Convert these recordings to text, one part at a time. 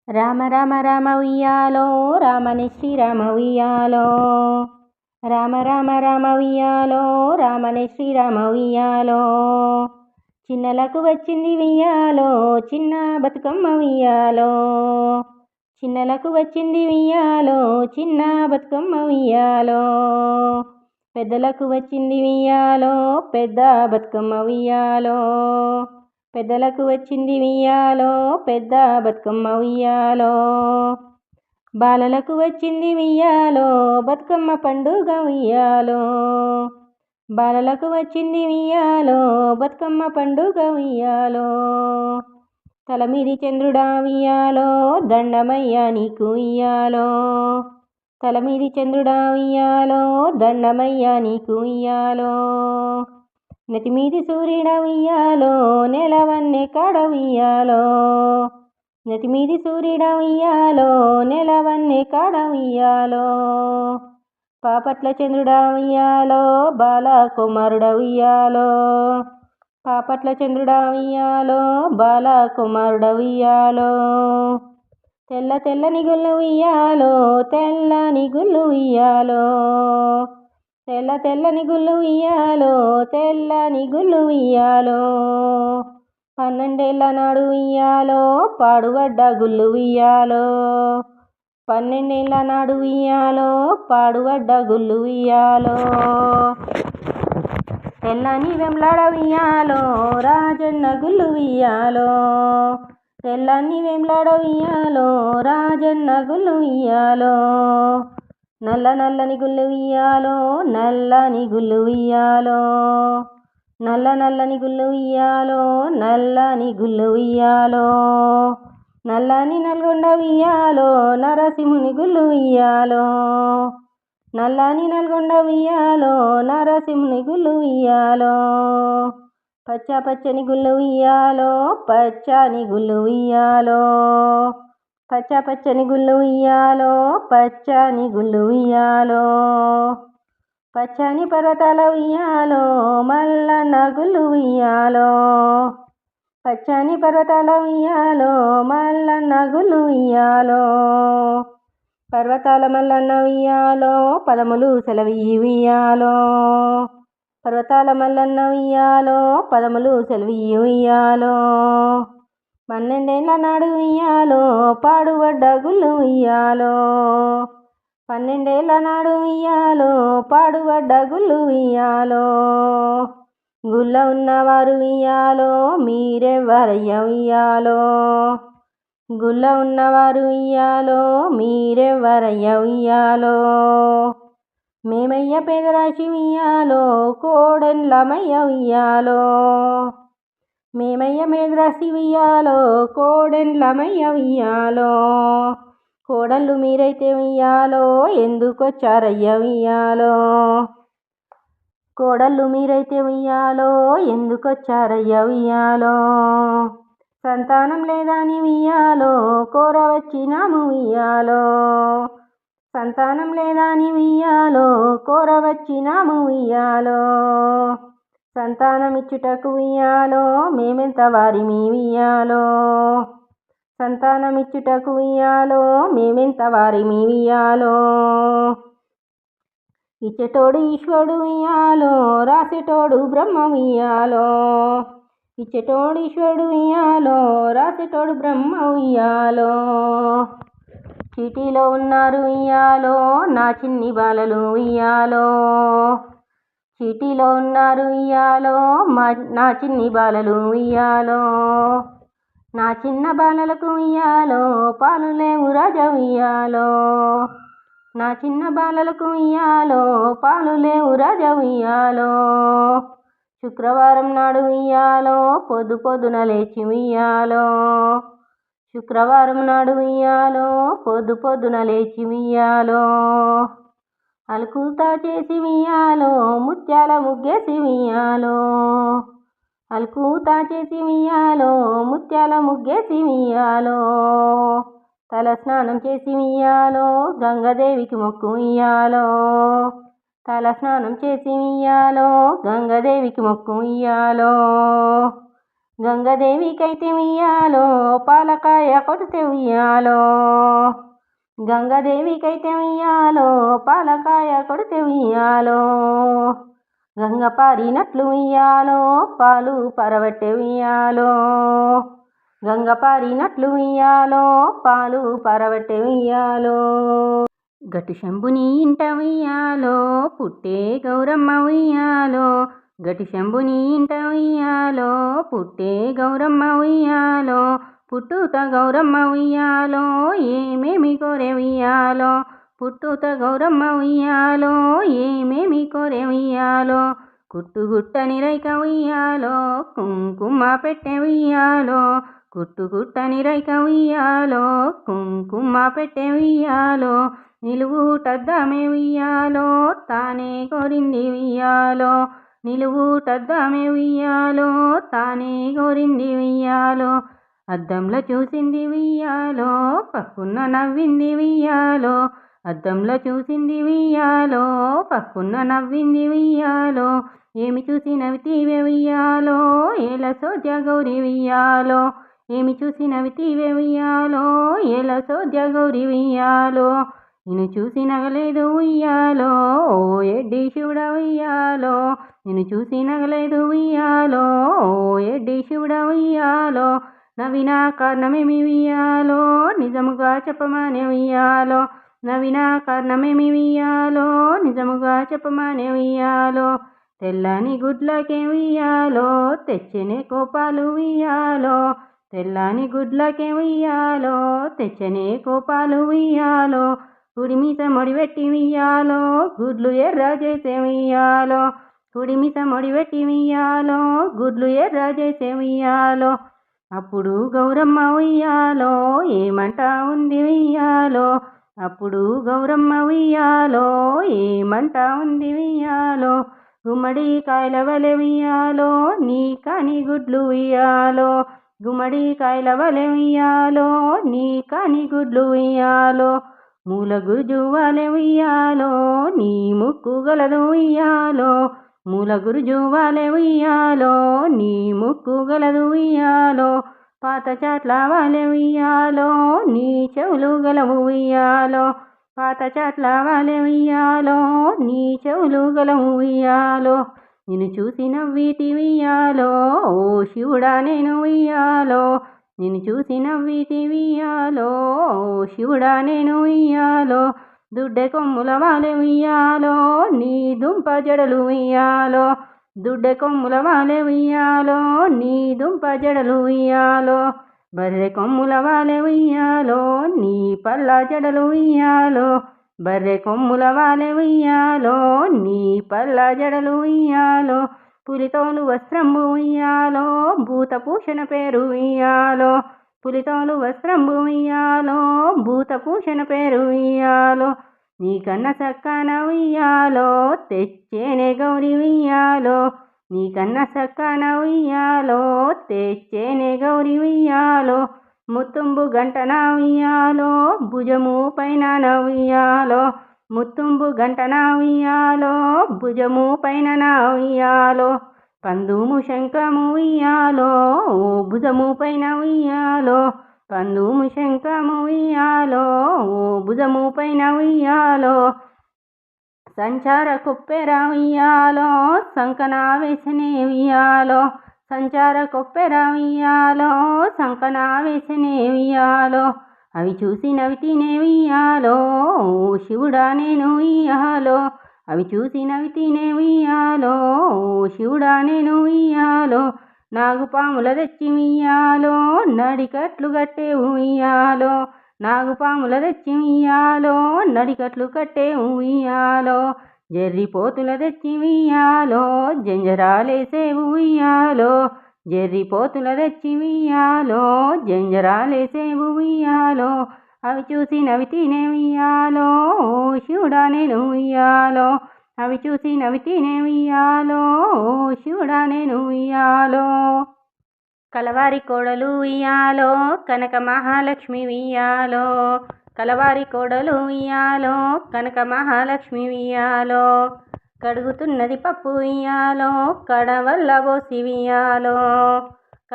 రామ రామ రామ ఉయ్యాలో రామని శ్రీరామ ఉయ్యాలో. రామ రామ రామ ఉయ్యాలో రామని శ్రీరామ ఉయ్యాలో. చిన్నలకు వచ్చింది ఉయ్యాలో చిన్న బతుకమ్మ ఉయ్యాలో. చిన్నలకు వచ్చింది ఉయ్యాలో చిన్న బతుకమ్మ ఉయ్యాలో. పెద్దలకు వచ్చింది ఉయ్యాలో పెద్ద బతుకమ్మ ఉయ్యాలో. పెద్దలకు వచ్చింది ఉయ్యాలో పెద్ద బతుకమ్మ ఉయ్యాలో. బాలలకు వచ్చింది ఉయ్యాలో బతుకమ్మ పండుగ ఉయ్యాలో. బాలలకు వచ్చింది ఉయ్యాలో బతుకమ్మ పండుగ ఉయ్యాలో. తలమీది చంద్రుడా ఉయ్యాలో దండమయ్య నీకు ఉయ్యాలో. తలమీది చంద్రుడా ఉయ్యాలో దండమయ్య నీకు ఉయ్యాలో. నెతిమీది సూర్యుడ ఉయ్యాలో నెలవన్నె కాడ ఉయ్యాలో. నెతిమీది సూర్యుడ ఉయ్యాలో నెలవన్నె కాడ ఉయ్యాలో. పాపట్ల చంద్రుడ ఉయ్యాలో బాల కుమారుడ ఉయ్యాలో. పాపట్ల చంద్రుడ ఉయ్యాలో బాల కుమారుడ ఉయ్యాలో. తెల్ల తెల్లని గుళ్ళు ఉయ్యాలో తెల్లని గుళ్ళు ఉయ్యాలో. తెల్ల తెల్లని గుళ్ళు ఉయ్యాలో తెల్లని గుళ్ళు ఉయ్యాలో. 12 ఏళ్ల నాడు ఉయ్యాలో పాడుబడ్డ గుళ్ళు ఉయ్యాలో. 12 ఏళ్ల నాడు ఉయ్యాలో పాడుబడ్డ గుళ్ళు ఉయ్యాలో. తెల్లని వెంలాడ ఉయ్యాలో రాజన్న గుళ్ళు ఉయ్యాలో. తెల్లని వెంలాడ ఉయ్యాలో రాజన్న గుళ్ళు ఉయ్యాలో. నల్ల నల్లని గుళ్ళు ఉయ్యాలో నల్లని గుళ్ళు ఉయ్యాలో. నల్ల నల్లని గుళ్ళు ఉయ్యాలో నల్లని గుళ్ళు ఉయ్యాలో. నల్లని నల్గొండ ఉయ్యాలో నరసింహుని గుళ్ళు ఉయ్యాలో. నల్లని నల్గొండ ఉయ్యాలో నరసింహుని గుళ్ళు ఉయ్యాలో. పచ్చ పచ్చని గుళ్ళు ఉయ్యాలో పచ్చని గుళ్ళు ఉయ్యాలో. పచ్చ పచ్చని గుళ్ళు ఉయ్యాలో పచ్చని గుళ్ళు ఉయ్యాలో. పచ్చని పర్వతాల ఉయ్యాలో మల్లన్న గుళ్ళు ఉయ్యాలో. పచ్చని పర్వతాల ఉయ్యాలో మల్లన్న గుళ్ళు ఉయ్యాలో. పర్వతాల మల్లన్న ఉయ్యాలో పదములు సెలవియ్యి ఉయ్యాలో. పర్వతాల మల్లన్న ఉయ్యాలో పదములు సెలవియ్యి ఉయ్యాలో. 12 ఏళ్ల నాడు ఉయ్యాలో పాడుబడ్డ గుళ్ళు ఉయ్యాలో. 12 ఏళ్ల నాడు ఉయ్యాలో పాడుబడ్డ గుళ్ళు ఉయ్యాలో. గుళ్ళ ఉన్నవారు ఉయ్యాలో మీరెవ్వరయ్య ఉయ్యాలో. గుళ్ళ ఉన్నవారు ఉయ్యాలో మీరెవ్వరయ్య ఉయ్యాలో. మేమయ్య పేదరాశి ఉయ్యాలో కోడెండ్లమయ్య ఉయ్యాలో. మేమయ్య మేద్రాసి ఉయ్యాలో కోడెండ్లమయ్య ఉయ్యాలో. కోడళ్ళు మీరైతే ఉయ్యాలో ఎందుకొచ్చారయ్య ఉయ్యాలో. కోడళ్ళు మీరైతే ఉయ్యాలో ఎందుకొచ్చారయ్య ఉయ్యాలో. సంతానం లేదని ఉయ్యాలో కోరవచ్చినాము ఉయ్యాలో. సంతానం లేదని ఉయ్యాలో కోరవచ్చినాము ఉయ్యాలో. సంతానమిచ్చుటకు ఉయ్యాలో మేమెంత వారిమి ఉయ్యాలో. సంతానమిచ్చుటకు ఉయ్యాలో మేమెంత వారిమి ఉయ్యాలో. ఇచ్చేటోడు ఈశ్వరుడు ఉయ్యాలో రాసేటోడు బ్రహ్మ ఉయ్యాలో. ఇచ్చేటోడు ఈశ్వరుడు ఉయ్యాలో రాసేటోడు బ్రహ్మ ఉయ్యాలో. చీటీలో ఉన్నారు ఉయ్యాలో నా చిన్ని బాలలు ఉయ్యాలో. చీటీలో ఉన్నారు ఉయ్యాలో నా చిన్ని బాలలు ఉయ్యాలో. నా చిన్న బాలలకు ఉయ్యాలో పాలు లేవు రాజా ఉయ్యాలో. నా చిన్న బాలలకు ఉయ్యాలో పాలు లేవు రాజా ఉయ్యాలో. శుక్రవారం నాడు ఉయ్యాలో పొద్దు పొద్దున లేచి ఉయ్యాలో. శుక్రవారం నాడు ఉయ్యాలో పొద్దు పొద్దున లేచి ఉయ్యాలో. అలుకుతా చేసి ఉయ్యాలో ముత్యాల ముగ్గేసి ఉయ్యాలో. అలుకుతా చేసి ఉయ్యాలో ముత్యాల ముగ్గేసి ఉయ్యాలో. తల స్నానం చేసి ఉయ్యాలో గంగాదేవికి మొక్కు ఉయ్యాలో. తల స్నానం చేసి ఉయ్యాలో గంగాదేవికి మొక్కు ఉయ్యాలో. గంగదేవికైతే ఉయ్యాలో పాలకాయ కొడితే ఉయ్యాలో. గంగదేవికైతే ఉయ్యాలో పాలకాయ కొడితే ఉయ్యాలో. గంగ పారినట్లు ఉయ్యాలో పాలు పరవట్టె ఉయ్యాలో. గంగ పారినట్లు ఉయ్యాలో పాలు పరవట్టె ఉయ్యాలో. గట్టి శంభుని ఇంట ఉయ్యాలో పుట్టే గౌరమ్మ ఉయ్యాలో. గట్టి శంభుని ఇంట ఉయ్యాలో పుట్టే గౌరమ్మ ఉయ్యాలో. పుట్టుత గౌరమ్మ ఉయ్యాలో ఏమేమి కోరే ఉయ్యాలో. పుట్టుత గౌరమ్మ ఉయ్యాలో ఏమేమి కోరే ఉయ్యాలో. కుట్టుగుట్టని రైక ఉయ్యాలో కుంకుమ పెట్టె ఉయ్యాలో. కుట్టుగుట్టని రైక ఉయ్యాలో కుంకుమ పెట్టె ఉయ్యాలో. నిలువుటద్దామె ఉయ్యాలో తానే కోరింది ఉయ్యాలో. నిలువుటద్దామె ఉయ్యాలో తానే కోరింది ఉయ్యాలో. అద్దంలో చూసింది ఉయ్యాలో పక్కున్న నవ్వింది ఉయ్యాలో. అద్దంలో చూసింది ఉయ్యాలో పక్కున్న నవ్వింది ఉయ్యాలో. ఏమి చూసి నవ్వితీవే ఉయ్యాలో ఏల సోద్య గౌరి ఉయ్యాలో. ఏమి చూసి నవ్వితీవే ఉయ్యాలో ఏల సోద్య గౌరి ఉయ్యాలో. నిన్ను చూసి నగలేదు ఉయ్యాలో ఓ ఎడ్డి శివుడ ఉయ్యాలో. నిన్ను చూసి నగలేదు ఉయ్యాలో ఓ ఎడ్డి శివుడ ఉయ్యాలో. నవ్విన కారణమేమి ఉయ్యాలో నిజముగా చెప్పమనే ఉయ్యాలో. నవ్విన కారణమేమి ఉయ్యాలో నిజముగా చెప్పమనే ఉయ్యాలో. తెల్లని గుడ్లకే ఉయ్యాలో తెచ్చనే కోపాలు ఉయ్యాలో. తెల్లని గుడ్లకే ఉయ్యాలో తెచ్చనే కోపాలు ఉయ్యాలో. కుడిమీస మొడివెట్టి ఉయ్యాలో గుడ్లు ఎర్ర చేసే ఉయ్యాలో. కుడిమీస మొడివెట్టి ఉయ్యాలో గుడ్లు ఎర్ర చేసే ఉయ్యాలో. అప్పుడు గౌరమ్మ ఉయ్యాలో ఏమంటా ఉంది ఉయ్యాలో. అప్పుడు గౌరమ్మ ఉయ్యాలో ఏమంటా ఉంది ఉయ్యాలో. గుమ్మడి కాయల వలె ఉయ్యాలో నీ కాని గుడ్లు ఉయ్యాలో. గుమ్మడి కాయల వలె ఉయ్యాలో నీ కాని గుడ్లు ఉయ్యాలో. మూల గురుజు వలె ఉయ్యాలో నీ ముక్కు గలదు ఉయ్యాలో. మూల గురుజు వలె ఉయ్యాలో నీ ముక్కు గలదు ఉయ్యాలో. పాత చాట్ల వలె ఉయ్యాలో నీ చెవులు గలవు ఉయ్యాలో. పాత చాట్ల వలె ఉయ్యాలో నీ చెవులు గలవు ఉయ్యాలో. నిన్ను చూసి నవ్వితి ఉయ్యాలో ఓ శివుడా నేను ఉయ్యాలో. నిన్ను చూసి నవ్వితి ఉయ్యాలో ఓ శివుడా నేను ఉయ్యాలో. దుడ్డె కొమ్ముల వలె ఉయ్యాలో నీ దుంప జడలు ఉయ్యాలో. దుడ్డె కొమ్ముల వలె ఉయ్యాలో నీ దుంప జడలు ఉయ్యాలో. బర్రె కొమ్ముల వలె ఉయ్యాలో నీ పల్ల జడలు ఉయ్యాలో. బర్రె కొమ్ముల వలె ఉయ్యాలో నీ పల్ల జడలు ఉయ్యాలో. పులితోలు వస్త్రంబు ఉయ్యాలో భూతభూషణ పేరు ఉయ్యాలో. పులితోలు వస్త్రంబు ఉయ్యాలో భూతభూషణ పేరు ఉయ్యాలో. నీకన్న సక్కన ఉయ్యాలో తెచ్చేనే గౌరి ఉయ్యాలో. నీకన్న సక్కన ఉయ్యాలో తెచ్చేనే గౌరి ఉయ్యాలో. ముత్తుంబు గంటన ఉయ్యాలో భుజము పైన ఉయ్యాలో. ముత్తుంబు గంటన ఉయ్యాలో భుజము పైన ఉయ్యాలో. పందుము శంఖము ఉయ్యాలో ఓ భుజము పైన ఉయ్యాలో. పందుము శంఖము ఉయ్యాలో ఓ భుజము పైన ఉయ్యాలో. సంచార కొప్పెర ఉయ్యాలో సంకన వేసనే ఉయ్యాలో. సంచార కొప్పెర ఉయ్యాలో సంకన వేసనే ఉయ్యాలో. అవి చూసి నవ్వితేనే ఉయ్యాలో ఓ శివుడా నేను ఉయ్యాలో. అవి చూసి నవ్వితేనే ఉయ్యాలో ఓ శివుడా నేను ఉయ్యాలో. నాగుపాముల తెచ్చి ఉయ్యాలో నడికట్లు కట్టే ఉయ్యాలో. నాగుపాముల తెచ్చి ఉయ్యాలో నడికట్లు కట్టే ఉయ్యాలో. జర్రిపోతుల తెచ్చి ఉయ్యాలో జంజరాలేసే ఉయ్యాలో. జర్రిపోతుల తెచ్చి ఉయ్యాలో జంజరాలేసే ఉయ్యాలో. అవి చూసి నవ్వితేనే ఉయ్యాలో ఓ శివుడా నేను ఉయ్యాలో. అవి చూసి నవ్వితేనే ఉయ్యాలో ఓ శివుడా నేను ఉయ్యాలో. కలవారి కోడలు ఉయ్యాలో కనక మహాలక్ష్మి ఉయ్యాలో. కలవారి కోడలు ఉయ్యాలో కనక మహాలక్ష్మి ఉయ్యాలో. కడుగుతున్నది పప్పు ఉయ్యాలో కడవల్ల పోసి ఉయ్యాలో.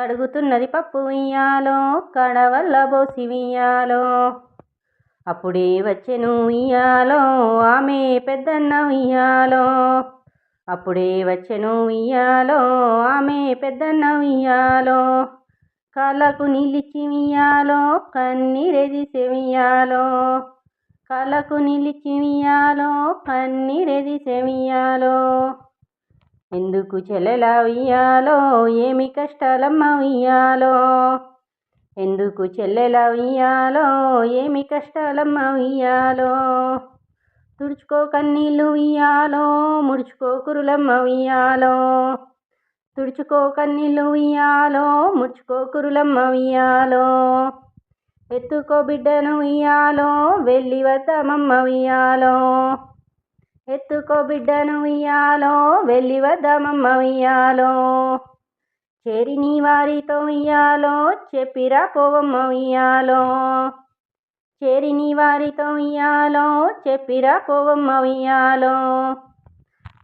కడుగుతున్నది పప్పు ఉయ్యాలో, కడవల్ల బోసి ఉయ్యాలో. అప్పుడే వచ్చెను ఉయ్యాలో, ఆమె పెద్దన్న ఉయ్యాలో. అప్పుడే వచ్చెను ఉయ్యాలో, ఆమె పెద్దన్న ఉయ్యాలో. కాళ్ళకు నీళ్ళిచ్చి ఉయ్యాలో, కన్నీరెదిసె ఉయ్యాలో. కాళ్ళకు నీళ్ళిచ్చి ఉయ్యాలో, కన్నీరెదిసె ఉయ్యాలో. ఎందుకు చెల్లెలా ఉయ్యాలో, ఏమి కష్టాలమ్మ ఉయ్యాలో. ఎందుకు చెల్లెలా ఉయ్యాలో, ఏమి కష్టాలమ్మ ఉయ్యాలో. తుడుచుకో కన్నీళ్ళు ఉయ్యాలో, ముడుచుకో కురులమ్మ ఉయ్యాలో. తుడుచుకో కన్నీళ్ళు ఉయ్యాలో, ముడుచుకో కురులమ్మ ఉయ్యాలో. ఎత్తుకో బిడ్డను ఉయ్యాలో, వెళ్ళి వద్దామమ్మ ఉయ్యాలో. ఎత్తుకో బిడ్డను ఉయ్యాలో, వెళ్ళి వద్దామమ్మ ఉయ్యాలో. చేరి నీ వారితో ఉయ్యాలో, చెప్పిరా పోవమ్మ ఉయ్యాలో. చేరి నీ వారితో ఉయ్యాలో, చెప్పిరా పోవమ్మ ఉయ్యాలో.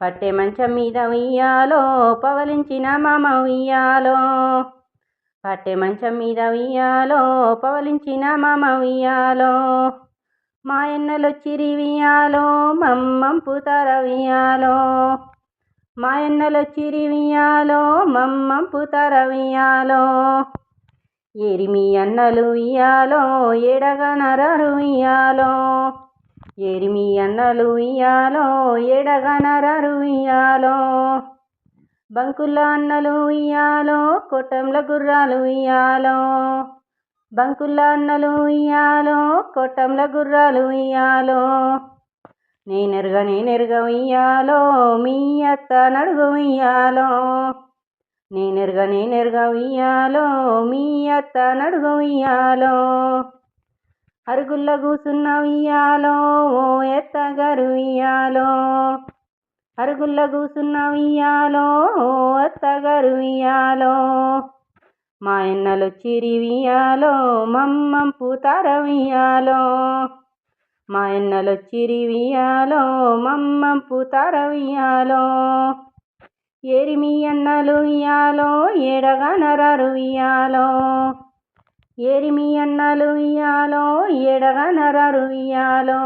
పట్టె మంచం మీద ఉయ్యాలో, పవలించిన మామ ఉయ్యాలో. పట్టె మంచం మీద ఉయ్యాలో, పవలించిన మామ ఉయ్యాలో. మాయన్నలొచ్చిరి ఉయ్యాలో, మమ్మంపుతార ఉయ్యాలో. మాయన్నలొచ్చిరి ఉయ్యాలో, మమ్మంపుతార ఉయ్యాలో. ఏరి మీ అన్నలు ఉయ్యాలో, ఏడగనరారు ఉయ్యాలో. ఏరి మీ అన్నలు ఉయ్యాలో, ఏడగనరారు ఉయ్యాలో. బంకుల అన్నలు ఉయ్యాలో, కొట్టంల గుర్రాలు ఉయ్యాలో. బంకుల అన్నలు ఉయ్యాలో, కొట్టంల గుర్రాలు ఉయ్యాలో. నేనెరుగ ఉయ్యాలో, మీ అత్త నడుగు ఉయ్యాలో. నేనెరుగ ఉయ్యాలో, మీ అత్త నడుగు ఉయ్యాలో. అరుగుల్ల కూసున్న ఉయ్యాలో, ఓ ఎత్తగారు ఉయ్యాలో. అరుగుల్ల కూసున్న ఉయ్యాలో, ఓ అత్తగారు ఉయ్యాలో. మాయన్నలొచ్చిరి ఉయ్యాలో, మమ్మంపుతార ఉయ్యాలో. మాయన్నలొచ్చిరి ఉయ్యాలో, మమ్మంపుతార ఉయ్యాలో. ఏరి మీ అన్నలు ఉయ్యాలో, ఏడగనరారు ఉయ్యాలో. ఏరి మీ అన్నలు ఉయ్యాలో, ఏడగనరారు ఉయ్యాలో.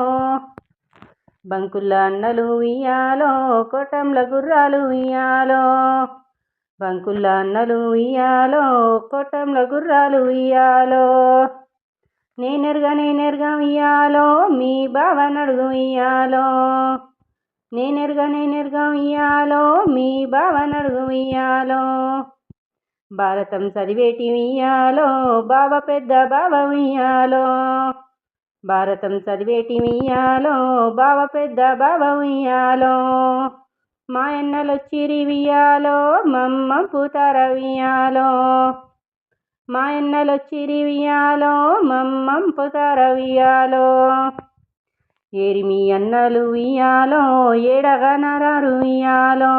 బంకుల అన్నలు ఉయ్యాలో, కొట్టంల గుర్రాలు ఉయ్యాలో. బంకుల అన్నలు ఉయ్యాలో, కొట్టంల గుర్రాలు ఉయ్యాలో. నేనెరుగ ఉయ్యాలో, మీ బావ నడుగు ఉయ్యాలో. నేనెరుగ ఉయ్యాలో, మీ బావ నడుగు ఉయ్యాలో. భారతం చదివేటి ఉయ్యాలో, బావ పెద్ద బావ ఉయ్యాలో. భారతం చదివేటి ఉయ్యాలో, బావ పెద్ద బావ ఉయ్యాలో. మాయన్నలొచ్చిరి ఉయ్యాలో, మమ్మంపుతార ఉయ్యాలో. మాయన్నలొచ్చిరి ఉయ్యాలో, మమ్మంపుతార ఉయ్యాలో. ఏరి మీ అన్నలు ఉయ్యాలో, ఏడగనరారు ఉయ్యాలో.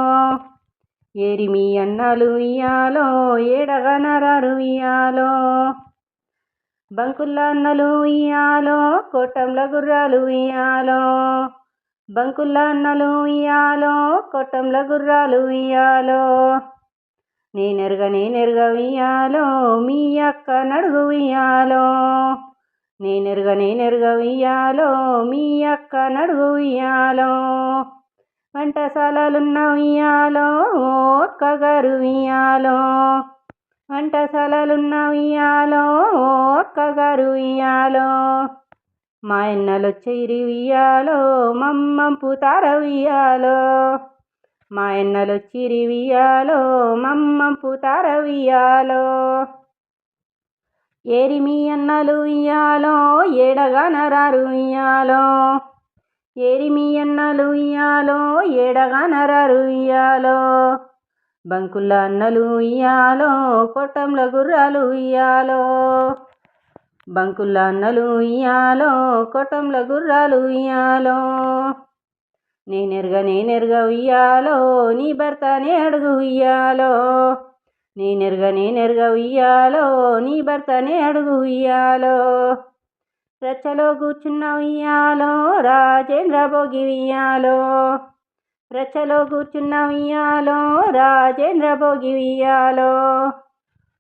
ఏరి మీ అన్నలు ఉయ్యాలో, ఏడగనరారు ఉయ్యాలో. బంకుల అన్నలు ఉయ్యాలో, కొట్టంల గుర్రాలు ఉయ్యాలో. బంకుల అన్నలు ఉయ్యాలో, కొట్టంల గుర్రాలు ఉయ్యాలో. నేనెరుగ ఉయ్యాలో, మీ అక్క నడుగు ఉయ్యాలో. నేనెరుగ ఉయ్యాలో, మీ అక్క నడుగు ఉయ్యాలో. వంటశాలలున్న ఉయ్యాలో, ఓ అక్కగారు ఉయ్యాలో. వంటశాలలున్న ఉయ్యాలో, ఓ అక్కగారు ఉయ్యాలో. మాయన్నలొచ్చిరి ఉయ్యాలో, మమ్మంపుతార ఉయ్యాలో. మాయన్నలొచ్చిరి ఉయ్యాలో, మమ్మంపుతార ఉయ్యాలో. ఏరి మీ అన్నలు ఉయ్యాలో, ఏడగనరారు ఉయ్యాలో. ఏరి మీ అన్నలు ఉయ్యాలో, ఏడగనరారు ఉయ్యాలో. బంకుల అన్నలు ఉయ్యాలో, కొట్టంల గుర్రాలు ఉయ్యాలో. బంకుల అన్నలు ఉయ్యాలో, కొట్టంల గుర్రాలు ఉయ్యాలో. నేనెరుగ ఉయ్యాలో, నీ భర్తనే అడుగు ఉయ్యాలో. నేనెరుగ ఉయ్యాలో, నీ భర్తనే అడుగు ఉయ్యాలో. రచ్చలో కూర్చున్న ఉయ్యాలో, రాజేంద్ర భోగి ఉయ్యాలో. రచ్చలో కూర్చున్న ఉయ్యాలో, రాజేంద్ర భోగి ఉయ్యాలో.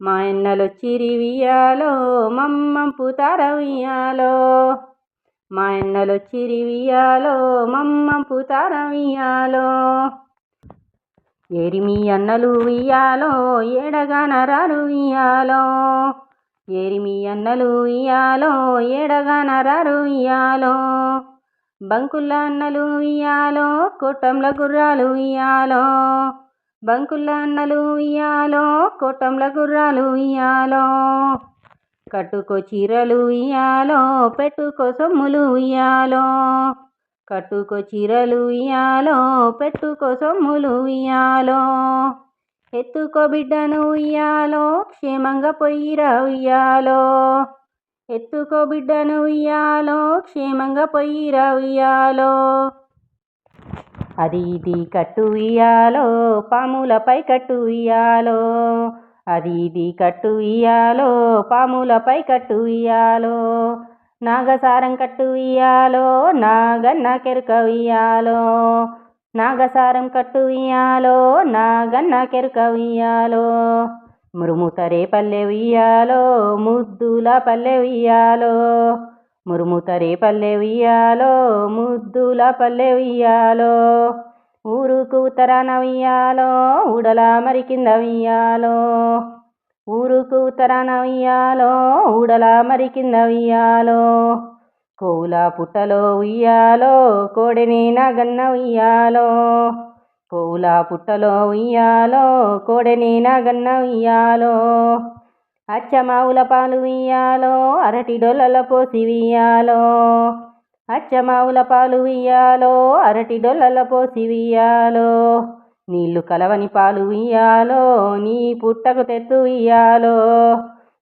మా ఎన్నలొచ్చిరి ఉయ్యాలో మమ్మంపుతార ఉయ్యాలో. మా ఎన్నలొచ్చిరి ఉయ్యాలో మమ్మంపుతార ఉయ్యాలో. ఏరి మీ అన్నలు ఉయ్యాలో ఏడగానరారు ఉయ్యాలో. ఏరి మీ అన్నలు ఉయ్యాలో ఏడగానరారు ఉయ్యాలో. బంకుల అన్నలు ఉయ్యాలో కోటంల గుర్రాలు ఉయ్యాలో. బంకుల అన్నలు ఉయ్యాలో కోటంల గుర్రాలు ఉయ్యాలో. కట్టుకో చీరలు ఉయ్యాలో పెట్టుకో సొమ్ములు ఉయ్యాలో. కట్టుకో చీరలు ఉయ్యాలో పెట్టుకో సొమ్ములు ఉయ్యాలో. ఎత్తుకో బిడ్డను ఉయ్యాలో క్షేమంగా పొయ్యిరా ఉయ్యాలో. ఎత్తుకో బిడ్డను ఉయ్యాలో క్షేమంగా పొయ్యిరా ఉయ్యాలో. అది ఇది కట్టు ఉయ్యాలో పాములపై కట్టు ఉయ్యాలో. అది ఇది కట్టు ఉయ్యాలో పాములపై కట్టు ఉయ్యాలో. నాగసారం కట్టు ఉయ్యాలో నాగన్న కెరుక ఉయ్యాలో. నాగసారం కట్టు ఉయ్యాలో నాగన్న కెరుక ఉయ్యాలో. మురుముతరే పల్లె ఉయ్యాలో ముద్దుల పల్లె ఉయ్యాలో. మురుముతరే పల్లె ఉయ్యాలో ముద్దుల పల్లె ఉయ్యాలో. ఊరుకు ఉత్తరాన ఉయ్యాలో ఉడల మరి కింద ఉయ్యాలో. ఊరుకు ఉత్తరాన ఉయ్యాలో ఉడల మరి కింద ఉయ్యాలో. కోవుల పుట్టలో ఉయ్యాలో కోడెని నాగన్న ఉయ్యాలో. కోవుల పుట్టలో ఉయ్యాలో కోడెని నాగన్న ఉయ్యాలో. అచ్చమావుల పాలు ఉయ్యాలో అరటి డొల్లల పోసి ఉయ్యాలో. అచ్చమావుల పాలు ఉయ్యాలో అరటి డొల్లల పోసి ఉయ్యాలో. నీళ్లు కలవని పాలు ఉయ్యాలో నీ పుట్టకు తెత్తు ఉయ్యాలో.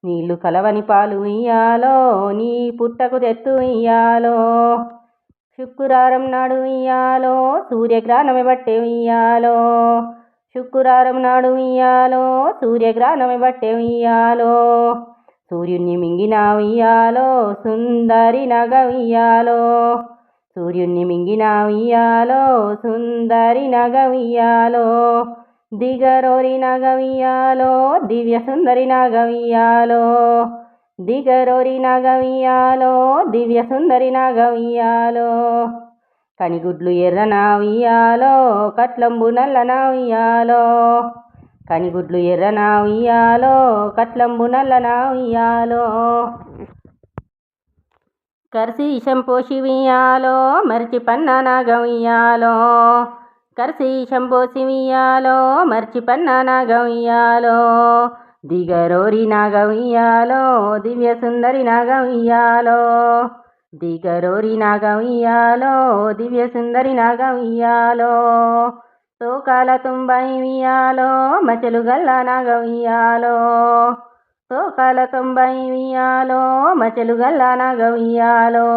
నీళ్లు కలవని పాలు ఉయ్యాలో నీ పుట్టకు తెత్తు ఉయ్యాలో. శుక్రవారం నాడు ఉయ్యాలో సూర్యగ్రహణమే బట్టే ఉయ్యాలో. శుక్రవారం నాడు ఉయ్యాలో సూర్యగ్రహణమే బట్టే ఉయ్యాలో. సూర్యుణ్ణి మింగిన ఉయ్యాలో సుందరి నగ ఉయ్యాలో. సూర్యుణ్ణి మింగిన ఉయ్యాలో సుందరి నగ ఉయ్యాలో. దిగరోరి నగ ఉయ్యాలో దివ్య సుందరి నగ ఉయ్యాలో. దిగరోరి నగ ఉయ్యాలో దివ్య సుందరి నగ ఉయ్యాలో. కనిగుడ్లు ఎర్రన ఉయ్యాలో కట్లంబు నల్లన ఉయ్యాలో. కనిగుడ్లు ఎర్రన ఉయ్యాలో కట్లంబు నల్లన ఉయ్యాలో. కర్సి ఇషం పోసి ఉయ్యాలో మరిచి పన్న నాగ ఉయ్యాలో. కర్సి ఇషం పోసి ఉయ్యాలో మరిచి పన్న నాగ ఉయ్యాలో. దిగరోరి నాగ ఉయ్యాలో దివ్య సుందరి నాగ ఉయ్యాలో. దిగరోరి నాగ ఉయ్యాలో దివ్య సుందరి నాగ ఉయ్యాలో. తోకాల తొంభై ఉయ్యాలో మచెలు గల్ల నాగ ఉయ్యాలో. తోకాల తొంభై ఉయ్యాలో మచెలు గల్ల నాగ ఉయ్యాలో.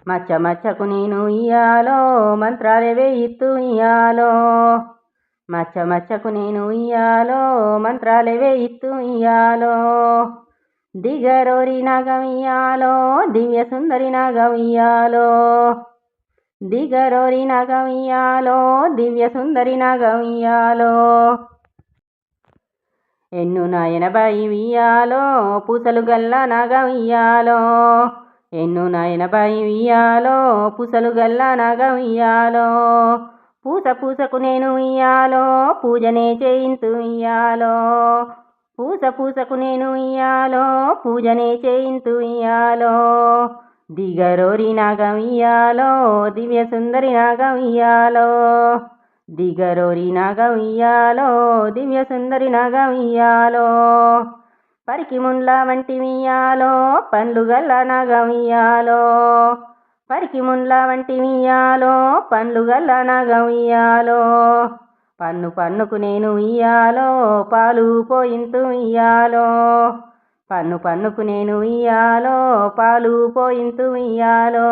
మచ్చ మచ్చకు నేను ఉయ్యాలో మంత్రాలే వేయిత్తు ఉయ్యాలో. మచ్చ మచ్చకు నేను ఉయ్యాలో మంత్రాలే వేయిత్తు ఉయ్యాలో. దిగరోరి నాగ ఉయ్యాలో దివ్య సుందరి నాగ ఉయ్యాలో. దిగరోరి నాగ ఉయ్యాలో దివ్య సుందరి నాగ ఉయ్యాలో. ఎన్నున 80 ఉయ్యాలో పూసలు గల్ల నాగ ఉయ్యాలో. ఎన్నున 80 ఉయ్యాలో పూసలు గల్ల నాగ ఉయ్యాలో. పూస పూసకు నేను ఉయ్యాలో పూజనే చేయింతు ఉయ్యాలో. పూస పూసకు నేను ఉయ్యాలో పూజనే చేయింతు ఉయ్యాలో. దిగరోరి నాగ ఉయ్యాలో దివ్య సుందరి నాగ ఉయ్యాలో. దిగరోరి నాగ ఉయ్యాలో దివ్య సుందరి నాగ ఉయ్యాలో. పరికి ముండ్ల వంటి ఉయ్యాలో పండ్లు గల్ల నాగ ఉయ్యాలో. పరికి ముండ్ల వంటి ఉయ్యాలో పండ్లు గల్ల నాగ ఉయ్యాలో. పన్ను పన్నుకు నేను ఉయ్యాలో పాలు పోయింతు ఉయ్యాలో. పన్ను పన్నుకు నేను ఉయ్యాలో పాలు పోయింతు ఉయ్యాలో.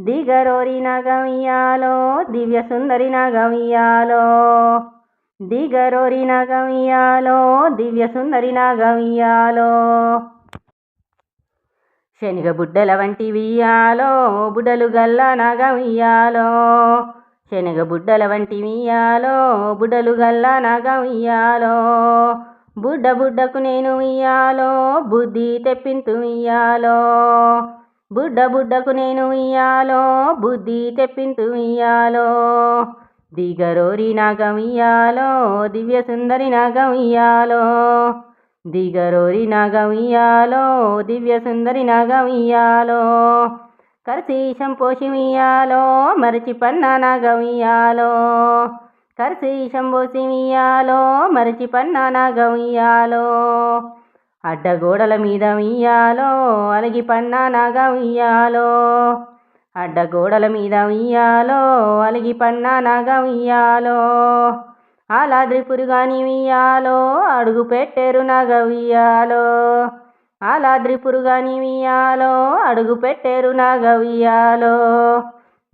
దిగరోరి నాగ ఉయ్యాలో దివ్య సుందరి నాగ ఉయ్యాలో. దిగరోరి నాగ ఉయ్యాలో దివ్య సుందరి నాగ ఉయ్యాలో. శనగ బుడ్డల వంటి ఉయ్యాలో బుడలు గల్ల నాగ ఉయ్యాలో. శనగ బుడ్డల వంటి ఉయ్యాలో బుడలు గల్ల నాగ ఉయ్యాలో. బుడ్డ బుడ్డకు నేను ఇయ్యాలో బుద్ధి తెప్పింతు ఇయ్యాలో. బుడ్డ బుడ్డకు నేను ఇయ్యాలో బుద్ధి తెప్పింతు ఇయ్యాలో. దిగరోరి నాగం ఇయ్యాలో దివ్య సుందరి నాగం ఇయ్యాలో. దిగరోరి నాగం ఇయ్యాలో దివ్య సుందరి నాగం ఇయ్యాలో. కర్శీషం పోషి ఇయ్యాలో మరచి పన్నా నాగం ఇయ్యాలో. కర్శీషం పోసి ఇయ్యాలో మరచి పన్నా నాగం ఇయ్యాలో. అడ్డగోడల మీద ఇయ్యాలో అలిగి పన్నా నాగం ఇయ్యాలో. అడ్డగోడల మీద ఇయ్యాలో అలిగి పన్నా నాగం ఇయ్యాలో. ఆలాద్రి పురుగాని ఇయ్యాలో అడుగు పెట్టేరు నాగం ఇయ్యాలో. ఆలాద్రి పురుగాని ఇయ్యాలో అడుగు పెట్టేరు నాగం ఇయ్యాలో.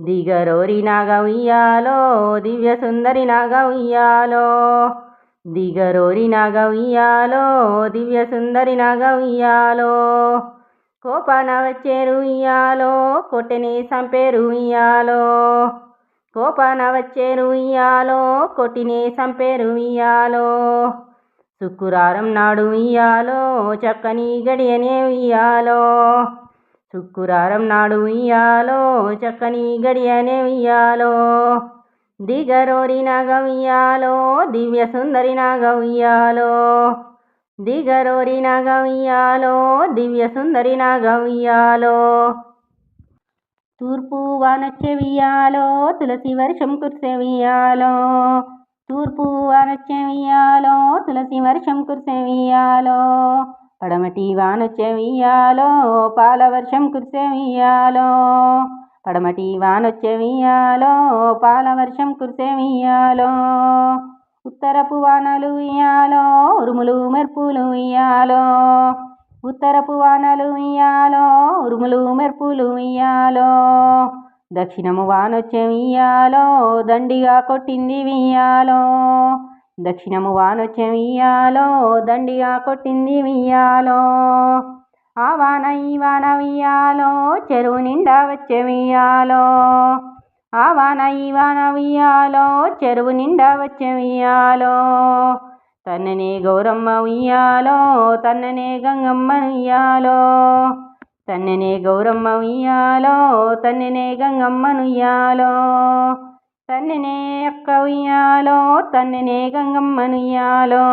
దిగరోరి నాగం ఇయ్యాలో దివ్య సుందరి నాగం ఇయ్యాలో. దిగరోరి నాగం ఇయ్యాలో దివ్య సుందరి నాగం ఇయ్యాలో. కోపాన వచ్చేరు ఇయ్యాలో కొట్టెని సంపేరు ఇయ్యాలో. కోపాన వచ్చేరు ఇయ్యాలో కొట్టిని సంపేరు ఇయ్యాలో. శుక్రవారం నాడు ఇయ్యాలో చక్కని గడియనే ఇయ్యాలో. శుక్రవారం నాడు ఇయ్యాలో చక్కని గడియనే ఇయ్యాలో. దిగరోరి నాగం ఇయ్యాలో దివ్య సుందరి నాగం ఇయ్యాలో. దిగరోరి నాగం ఇయ్యాలో దివ్య సుందరి నాగం ఇయ్యాలో. తూర్పు వానొచ్చే వియ్యాలో తులసి వర్షం కురిసే వియ్యాలో. తూర్పు వానొచ్చే వియ్యాలో తులసి వర్షం కురిసే వియ్యాలో. పడమటి వానొచ్చే వియ్యాలో పాల వర్షం కురిసే వియ్యాలో. పడమటి వానొచ్చే వియ్యాలో పాల వర్షం కురిసే వియ్యాలో. ఉత్తరపు వానలు ఇయ్యాలో ఉరుములు మెరుపులు ఇయ్యాలో. ఉత్తరపు వానలు ఇయ్యాలో ఉరుములు మెరుపులు ఇయ్యాలో. దక్షిణము వానొచ్చే వియ్యాలో దండిగా కొట్టింది వియ్యాలో. దక్షిణము వానొచ్చే వియ్యాలో దండిగా కొట్టింది వియ్యాలో. ఆ వాన ఈ వాన వియ్యాలో చెరువు నిండా వచ్చే వియ్యాలో. ఆ వాన ఈ వాన వియ్యాలో చెరువు నిండా వచ్చే వియ్యాలో. తన్ననే గౌరమ్మ ఉయ్యాలో తన్ననే గంగమ్మ ఉయ్యాలో. తన్ననే గౌరమ్మ ఉయ్యాలో తన్ననే గంగమ్మ ఉయ్యాలో. తన్ననే అక్క ఉయ్యాలో తన్ననే గంగమ్మ ఉయ్యాలో.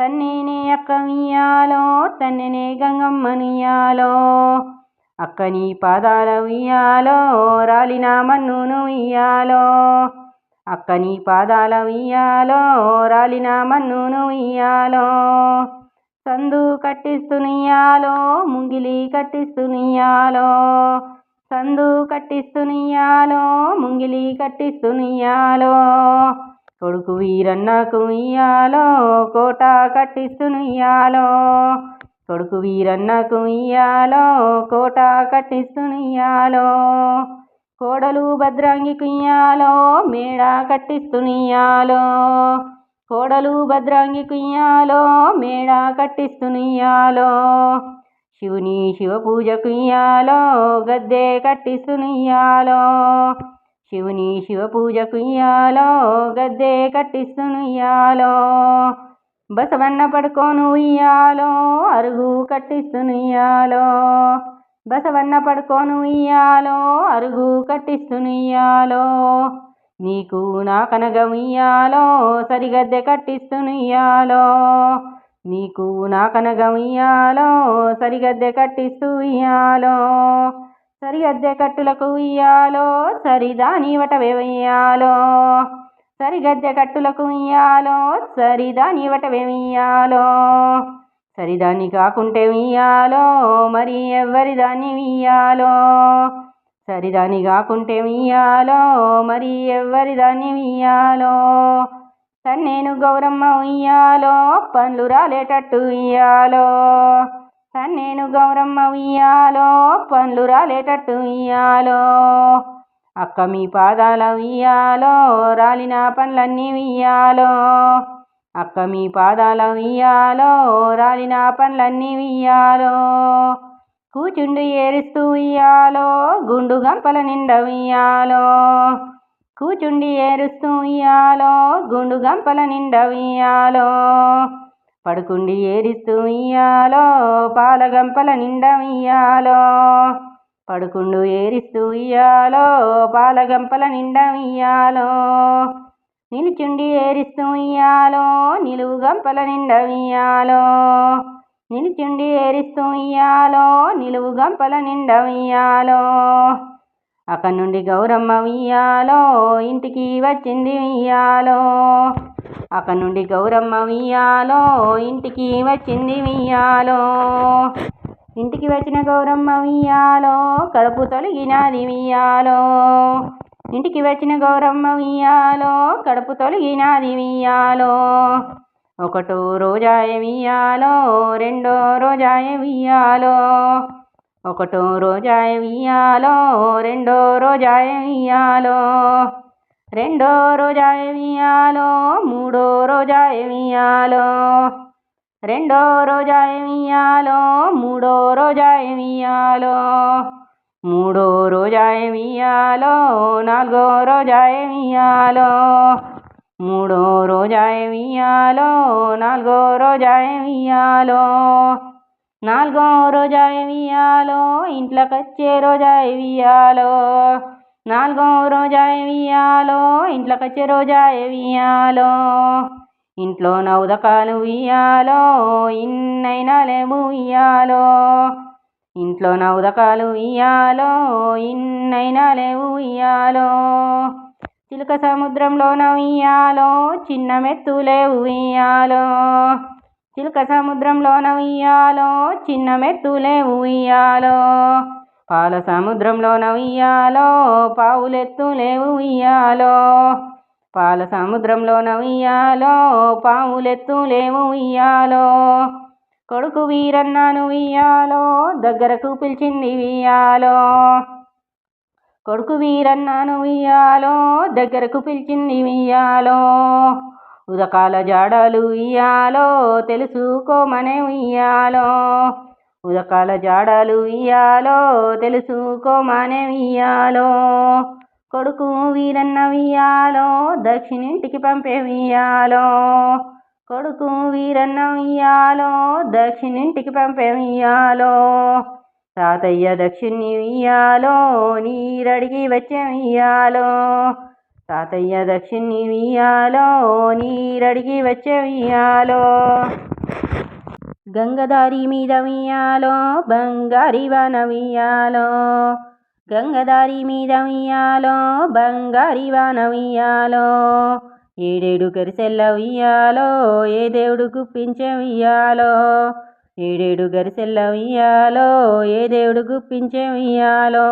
తన్ననే అక్క ఉయ్యాలో తన్ననే గంగమ్మ ఉయ్యాలో. అక్కని పాదాల ఉయ్యాలో రాలిన మన్నును ఉయ్యాలో. అక్కని పాదాల ఉయ్యాలో రాలిన మన్నును ఉయ్యాలో. సందు కట్టిస్తునియాలో ముంగిలి కట్టిస్తునియాలో. సందు కట్టిస్తునియాలో ముంగిలి కట్టిస్తునియాలో. కొడుకు వీరన్నకు ఇయ్యాలో కోట కట్టిస్తునియాలో. కొడుకు వీరన్నకు ఇయ్యాలో కోట కట్టిస్తునియాలో. కోడలు భద్రాంగికి ఇయ్యాలో మేడ కట్టిస్తునియాలో. కోడలు భద్రాంగికి ఇయ్యాలో మేడ కట్టిస్తునియాలో. శివుని శివ పూజకు ఇయ్యాలో గద్దె కట్టిస్తునియాలో. శివుని శివ పూజకు ఇయ్యాలో గద్దె కట్టిస్తునియాలో. బసవన్న పడుకోను ఇయ్యాలో అరుగు కట్టిస్తునియాలో. బసవన్న పడుకోను ఇయ్యాలో అరుగు కట్టిస్తునియాలో. నీకు నా కనగం ఇయ్యాలో సరిగద్దె కట్టిస్తునియాలో. నీకు నా కనగం ఇయ్యాలో సరిగద్దె కట్టిస్తూ ఇయ్యాలో. సరిగద్దె కట్టులకు ఇయ్యాలో సరిదాని వటవే ఇయ్యాలో. సరిగద్దె కట్టులకు ఇయ్యాలో సరిదాని వటవే ఇయ్యాలో. సరిదాన్ని కాకుంటే ఇయ్యాలో మరి ఎవ్వరిదాన్ని ఇయ్యాలో. సరిదాన్ని కాకుంటే ఇయ్యాలో మరి ఎవ్వరిదాన్ని ఇయ్యాలో. తన్నేను గౌరమ్మ ఉయ్యాలో పండ్లు రాలేటట్టు ఇయ్యాలో. తన్నేను గౌరమ్మ ఉయ్యాలో పండ్లు రాలేటట్టు ఇయ్యాలో. అక్క మీ పాదాల ఉయ్యాలో రాలిన పండ్లన్నీ ఇయ్యాలో. అక్క మీ పాదాల ఉయ్యాలో రాలిన పండ్లన్నీ ఇయ్యాలో. కూచుండు ఏరుస్తూ ఇయ్యాలో గుండు గంపల నిండా ఉయ్యాలో. కూచుండి ఏరుస్తూ ఇయ్యాలో గుండు గంపల నిండా ఉయ్యాలో. పడుకుండి ఏరిస్తూ ఇయ్యాలో పాలగంపల నిండా ఇయ్యాలో పడుకుండు ఏరిస్తూ ఇయ్యాలో పాలగంపల నిండా ఇయ్యాలో నిలుచుండి ఏరిస్తూ ఇయ్యాలో నిలువు గంపల నిండా ఇయ్యాలో నిలుచుండి ఏరిస్తూ ఇయ్యాలో నిలువు గంపల నిండా ఇయ్యాలో అక్కడి నుండి గౌరమ్మ ఉయ్యాలో ఇంటికి వచ్చింది ఉయ్యాలో అక్కడి నుండి గౌరమ్మ ఉయ్యాలో ఇంటికి వచ్చింది ఉయ్యాలో ఇంటికి వచ్చిన గౌరమ్మ ఉయ్యాలో కడుపు తొలగినది ఉయ్యాలో ఇంటికి వచ్చిన గౌరమ్మ ఉయ్యాలో కడుపు తొలగినది ఉయ్యాలో ఒకటో రోజాయ ఉయ్యాలో రెండో రోజాయ ఉయ్యాలో ఒకటో రోజాయ ఉయ్యాలో రెండో రోజాయ ఉయ్యాలో రెండో రోజాయ ఉయ్యాలో మూడో రోజాయ ఉయ్యాలో రెండో రోజాయ ఉయ్యాలో మూడో రోజాయ ఉయ్యాలో మూడో రోజాయ ఉయ్యాలో నాలుగో రోజాయ ఉయ్యాలో మూడో రోజాయ ఉయ్యాలో నాలుగో రోజాయ ఉయ్యాలో నాలుగో రోజాయ ఉయ్యాలో ఇంట్లోకొచ్చే రోజాయ ఉయ్యాలో నాలుగో రోజాయ ఉయ్యాలో ఇంట్లోకొచ్చే రోజాయ ఉయ్యాలో ఇంట్లో నౌదకాలు ఉయ్యాలో ఇన్నైనా లేవు ఉయ్యాలో ఇంట్లో నౌదకాలు ఉయ్యాలో ఇన్నైనా లేవు ఉయ్యాలో చిలుక సముద్రంలోన ఉయ్యాలో చిన్న మెత్తులేవు ఉయ్యాలో చిలుక సముద్రంలోన ఉయ్యాలో చిన్న మెత్తులేవు ఉయ్యాలో పాల సముద్రంలోన ఉయ్యాలో పావులెత్తులేవు ఉయ్యాలో పాల సముద్రంలోన ఉయ్యాలో పావులెత్తులేవు ఉయ్యాలో కొడుకు వీరన్నను ఉయ్యాలో దగ్గరకు పిలిచింది ఉయ్యాలో కొడుకు వీరన్నను ఉయ్యాలో దగ్గరకు పిలిచింది ఉయ్యాలో ఉదకాల జాడలు ఉయ్యాలో తెలుసుకోమనే ఉయ్యాలో ఉదకాల జాడలు ఉయ్యాలో తెలుసుకోమనే ఉయ్యాలో కొడుకు వీరన్న ఉయ్యాలో దక్షిణింటికి పంపే ఉయ్యాలో కొడుకు వీరన్న ఉయ్యాలో దక్షిణింటికి పంపే ఉయ్యాలో తాతయ్య దక్షిణ్ణి ఉయ్యాలో నీరడిగి వచ్చే ఉయ్యాలో తాతయ్య దక్షిణ్ణి ఉయ్యాలో నీరడిగి వచ్చే ఉయ్యాలో గంగదారి మీద ఉయ్యాలో బంగారి వాన ఉయ్యాలో గంగదారి మీద ఉయ్యాలో బంగారి వాన ఉయ్యాలో ఏడేడు గరిసెల్ల ఉయ్యాలో ఏ దేవుడు గుప్పించే ఉయ్యాలో ఏడేడు గరిసెల్ల ఉయ్యాలో ఏ దేవుడు గుప్పించే ఉయ్యాలో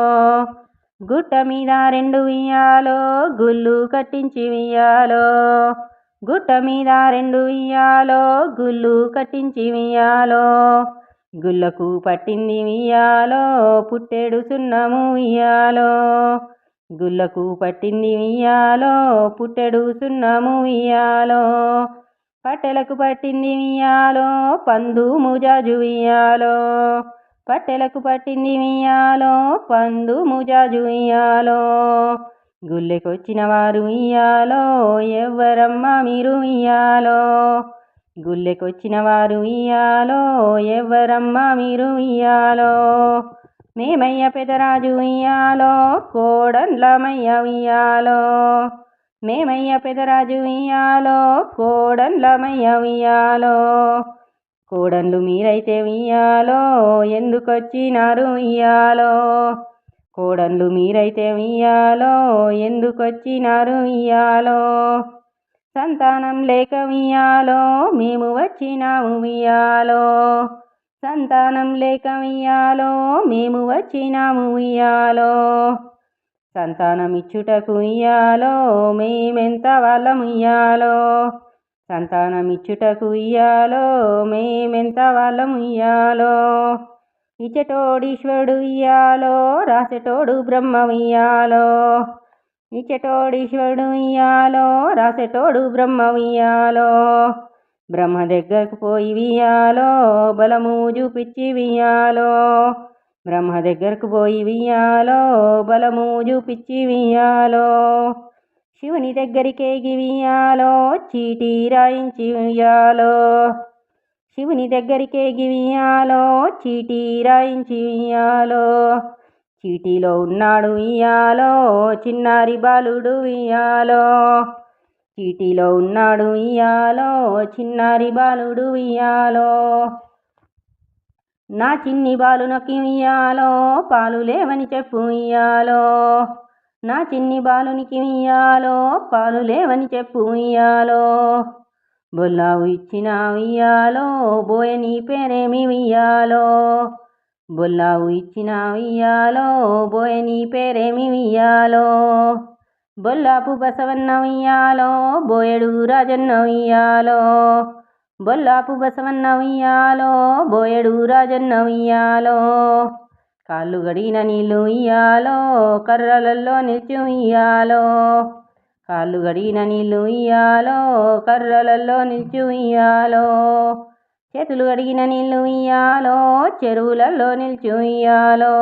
గుట్ట మీద రెండు ఉయ్యాలో గుళ్ళు కట్టించి ఉయ్యాలో గుట్ట మీద రెండు ఉయ్యాలో గుళ్ళు కట్టించి ఉయ్యాలో గుళ్ళకు పట్టింది ఉయ్యాలో పుట్టెడు సున్నము ఉయ్యాలో గుళ్ళకు పట్టింది ఉయ్యాలో పుట్టెడు సున్నము ఉయ్యాలో పట్టెలకు పట్టింది ఉయ్యాలో పందు ముజాజు ఉయ్యాలో పట్టెలకు పట్టింది ఉయ్యాలో పందు ముజాజు ఉయ్యాలో గుళ్ళెకొచ్చిన వారు ఉయ్యాలో ఎవ్వరమ్మ మీరు ఉయ్యాలో గుళ్ళెకొచ్చిన వారు ఉయ్యాలో ఎవ్వరమ్మ మీరు ఉయ్యాలో మేమయ్య పెదరాజు ఉయ్యాలో కోడన్లమయ్య ఉయ్యాలో మేమయ్య పెదరాజు ఉయ్యాలో కోడన్లమయ్య ఉయ్యాలో కోడన్లు మీరైతే ఉయ్యాలో ఎందుకొచ్చినారు ఉయ్యాలో కోడన్లు మీరైతే ఉయ్యాలో ఎందుకొచ్చినారు ఉయ్యాలో సంతానం లేక ఉయ్యాలో మేము వచ్చినాము ఉయ్యాలో సంతానం లేక ఉయ్యాలో మేము వచ్చినాము ఉయ్యాలో సంతానం ఇచ్చుటకు ఉయ్యాలో మేమెంత వాళ్ళం ఉయ్యాలో సంతానం ఇచ్చుటకు ఉయ్యాలో మేమెంత వాళ్ళం ఉయ్యాలో ఇచ్చటోడీశ్వరుడు ఉయ్యాలో రాసేటోడు బ్రహ్మ ఉయ్యాలో ఇచ్చటోడీశ్వరుడు ఉయ్యాలో రాసేటోడు బ్రహ్మ ఉయ్యాలో బ్రహ్మ దగ్గరకు పోయి ఉయ్యాలో బలము చూపించి ఉయ్యాలో బ్రహ్మ దగ్గరకు పోయి ఉయ్యాలో బలము చూపించి ఉయ్యాలో శివుని దగ్గరికేగి ఉయ్యాలో చీటీ రాయించి ఉయ్యాలో శివుని దగ్గరికే గివియాలో చీటీ రాయించి ఇయ్యాలో చీటీలో ఉన్నాడు ఇయ్యాలో చిన్నారి బాలుడు ఇయ్యాలో చీటీలో ఉన్నాడు ఇయ్యాలో చిన్నారి బాలుడు ఇయ్యాలో నా చిన్ని బాలునకి ఇయ్యాలో పాలు లేవని చెప్పు ఇయ్యాలో నా చిన్ని బాలునికి ఇయ్యాలో పాలు లేవని చెప్పు ఇయ్యాలో బొల్లావు ఇచ్చిన ఇయ్యాలో బోయ నీ పేరేమి ఇయ్యాలో బొల్లావు ఇచ్చిన ఇయ్యాలో బోయ నీ పేరేమి ఇయ్యాలో బొల్లాపు బసవన్న ఇయ్యాలో బోయడు రాజన్న ఇయ్యాలో బొల్లాపు బసవన్న ఇయ్యాలో బోయడు రాజన్న ఇయ్యాలో కాళ్ళు గడిగిన నీళ్ళు ఇయ్యాలో కర్రలలో నిల్చు ఇయ్యాలో కాళ్ళు గడిగిన నీళ్ళు ఇయ్యాలో కర్రలలో నిల్చు ఇయ్యాలో చేతులు గడిగిన నీళ్ళు ఇయ్యాలో చెరువులలో నిల్చు ఇయ్యాలో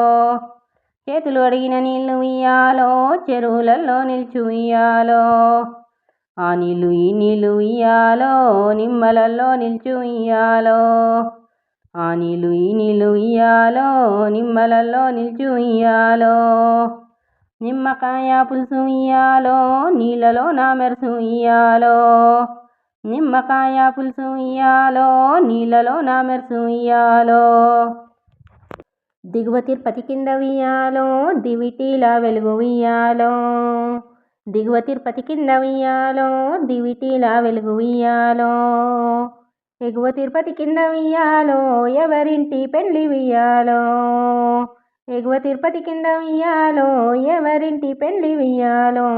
చేతులు గడిగిన నీళ్ళు ఇయ్యాలో చెరువులలో నిల్చు ఇయ్యాలో ఆ నీళ్ళు ఈ నీళ్ళు ఇయ్యాలో నిమ్మలలో నిల్చు ఇయ్యాలో ఆ నీళ్ళు ఈ నీళ్ళు ఇయ్యాలో నిమ్మలలో నిల్చు ఇయ్యాలో నిమ్మకాయ పులుసు ఇయ్యాలో నీళ్ళలో నా మెరుసు ఇయ్యాలో నిమ్మకాయ పులుసు ఇయ్యాలో నీళ్ళలో నా మెరుసు ఇయ్యాలో దిగువ తిరుపతి కింద వియ్యాలో దివిటీల వెలుగు వియ్యాలో దిగువ తిరుపతి కింద వియ్యాలో దివిటీల వెలుగు వియ్యాలో ఎగువ తిరుపతి కింద వియ్యాలో ఎవరింటి పెళ్లి వియ్యాలో ఎగువ తిరుపతి కింద వియ్యాలో ఎవరింటి పెళ్లి వియ్యాలో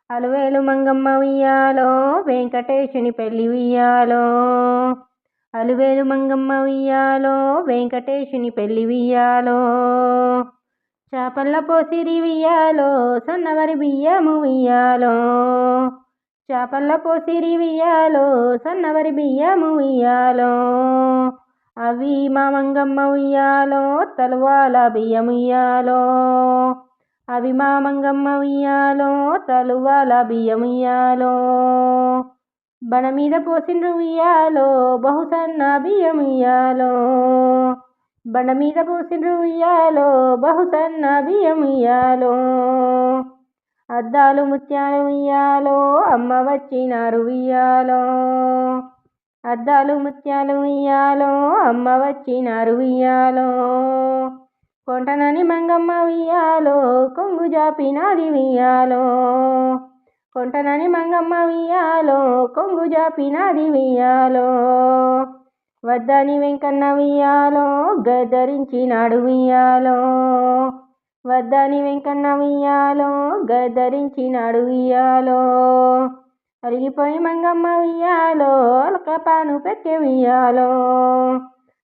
అలువేలు మంగమ్మ వియ్యాలో వెంకటేశుని పెళ్లి వియ్యాలో అలువేలు మంగమ్మ వియ్యాలో వెంకటేశుని పెళ్లి వియ్యాలో చాపల్ల పోసిరి వియ్యాలో సన్నవరి బియ్యము వియ్యాలో చాపల్ల పోసిరి వియ్యాలో సన్నవరి బియ్యము వియ్యాలో అవి మా మంగమ్మ ఉయ్యాలో తలువాల బియ్యం ఉయ్యాలో అవి మా మంగమ్మ ఉయ్యాలో తలువాల బియ్యం ఉయ్యాలో బన మీద పోసిండ్రు ఉయ్యాలో బహుసన్న బియ్యం ఉయ్యాలో బండ మీద పోసిండ్రు ఉయ్యాలో బహుసన్న బియ్యం ఉయ్యాలో అద్దాలు ముత్యాలు ఉయ్యాలో అమ్మ వచ్చినారు ఉయ్యాలో అద్దాలు ముత్యాలు ఉయ్యాలో అమ్మ వచ్చినారు ఉయ్యాలో కొంటనని మంగమ్మ ఉయ్యాలో కొంగు జాపినాది ఉయ్యాలో కొంటనని మంగమ్మ ఉయ్యాలో కొంగు జాపినాది ఉయ్యాలో వద్దని వెంకన్న ఉయ్యాలో గద్దరించినాడు ఉయ్యాలో వద్దని వెంకన్న ఉయ్యాలో గద్దరించినాడు ఉయ్యాలో అలిగిపోయి మంగమ్మ ఉయ్యాలో అలకపాను పెట్టె ఉయ్యాలో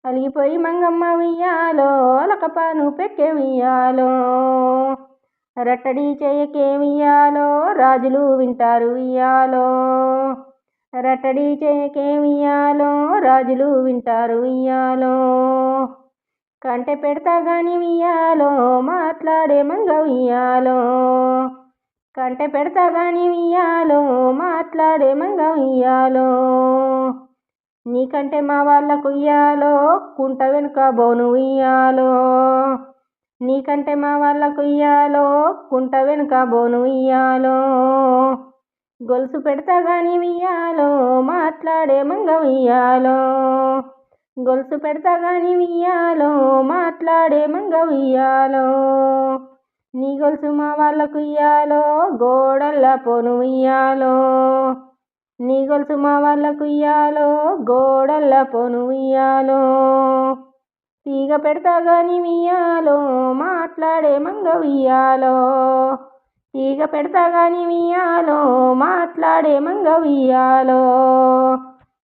అలిగిపోయి మంగమ్మ ఉయ్యాలో అలకపాను పెట్టె ఉయ్యాలో రట్టడి చేయకే ఉయ్యాలో రాజులు వింటారు ఉయ్యాలో రట్టడి చేయకే ఉయ్యాలో రాజులు వింటారు ఉయ్యాలో కంటె పెడతా గాని ఉయ్యాలో మాట్లాడే మంగ ఉయ్యాలో కంటె పెడతా గాని ఉయ్యాలో మాట్లాడే మంగ ఉయ్యాలో నీకంటే మా వాళ్ళకు ఉయ్యాలో కుంట వెనుక బోను ఉయ్యాలో నీకంటే మా వాళ్ళకు ఉయ్యాలో కుంట వెనుక బోను ఉయ్యాలో గొలుసు పెడతా గాని ఉయ్యాలో మాట్లాడే మంగ ఉయ్యాలో గొలుసు పెడతా గాని ఉయ్యాలో మాట్లాడే మంగ ఉయ్యాలో నీ గొలుసు మా వాళ్ళకు ఉయ్యాలో గోడల్లా పోను ఉయ్యాలో నీ గొలుసు మా వాళ్ళకు ఉయ్యాలో గోడల్లా పోను ఉయ్యాలో తీగ పెడతా గాని ఉయ్యాలో మాట్లాడే మంగ ఉయ్యాలో తీగ పెడతా గాని ఉయ్యాలో మాట్లాడే మంగ ఉయ్యాలో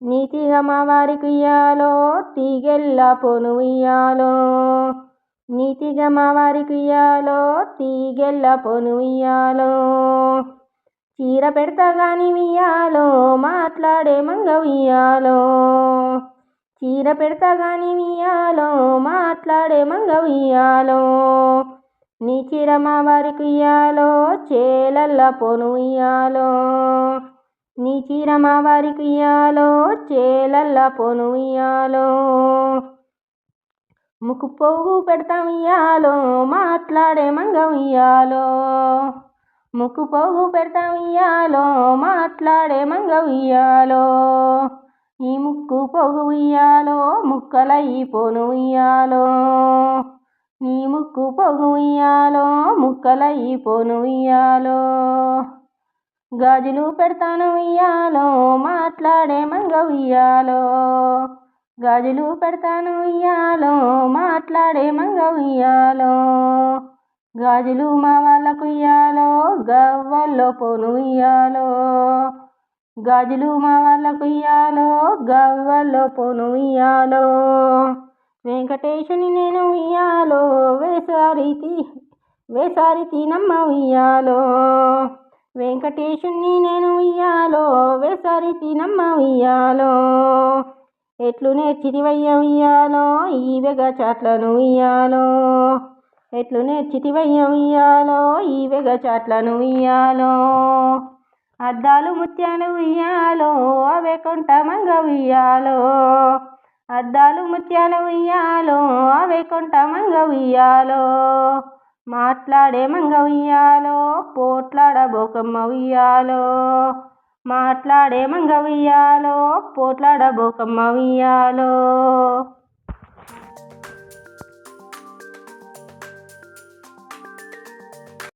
నీ తీగ మా వారికి ఉయ్యాలో తీగెల్లా పోను ఉయ్యాలో నీ తీగ మా వారికి ఉయ్యాలో తీగెల్లా పోను ఉయ్యాలో చీర పెడతా గాని ఉయ్యాలో మాట్లాడే మంగ ఉయ్యాలో చీర పెడతా గాని ఉయ్యాలో మాట్లాడే మంగ ఉయ్యాలో నీ చీర మా వారికి ఉయ్యాలో చేలల్లా పోను ఉయ్యాలో నీ చీర మా వారికి ఇయ్యాలో చేలల్ల పోను ఇయ్యాలో ముక్కు పోగు పెడతాం ఇయ్యాలో మాట్లాడే మంగం ఇయ్యాలో ముక్కు పోగు పెడతాం ఇయ్యాలో మాట్లాడే మంగం ఇయ్యాలో ఈ ముక్కు పోగు ఇయ్యాలో ముక్కలైపోను ఇయ్యాలో నీ ముక్కు పోగు ఇయ్యాలో ముక్కలైపోను ఇయ్యాలో గాజులు పెడతాను ఇయ్యాలో మాట్లాడే మంగం ఇయ్యాలో గాజులు పెడతాను ఇయ్యాలో మాట్లాడే మంగం ఇయ్యాలో గాజులు మా వాళ్ళకు ఇయ్యాలో గవ్వల్లో పోను ఇయ్యాలో గాజులు మా వాళ్ళకు ఇయ్యాలో గవ్వల్లో పోను ఇయ్యాలో వెంకటేశుని నేను ఇయ్యాలో వేసారి తినమ్మ ఇయ్యాలో వెంకటేశుని నేను ఇయ్యాలో వేసారి తినమ్మ ఇయ్యాలో ఎట్లు నేర్చితివయ్య ఇయ్యాలో ఈ వెగ చాట్లను ఇయ్యాలో ఎట్లు నేర్చితివయ్య ఇయ్యాలో ఈ వెగ చాట్లను ఇయ్యాలో అద్దాలు ముత్యాలు ఇయ్యాలో అవే కొంట మంగ ఇయ్యాలో అద్దాలు ముత్యాలు ఇయ్యాలో అవే కొంట మంగ ఇయ్యాలో మాట్లాడే మంగ ఇయ్యాలో పోట్లాడబోకమ్మ ఇయ్యాలో మాట్లాడే మంగ ఇయ్యాలో పోట్లాడబోకమ్మ ఇయ్యాలో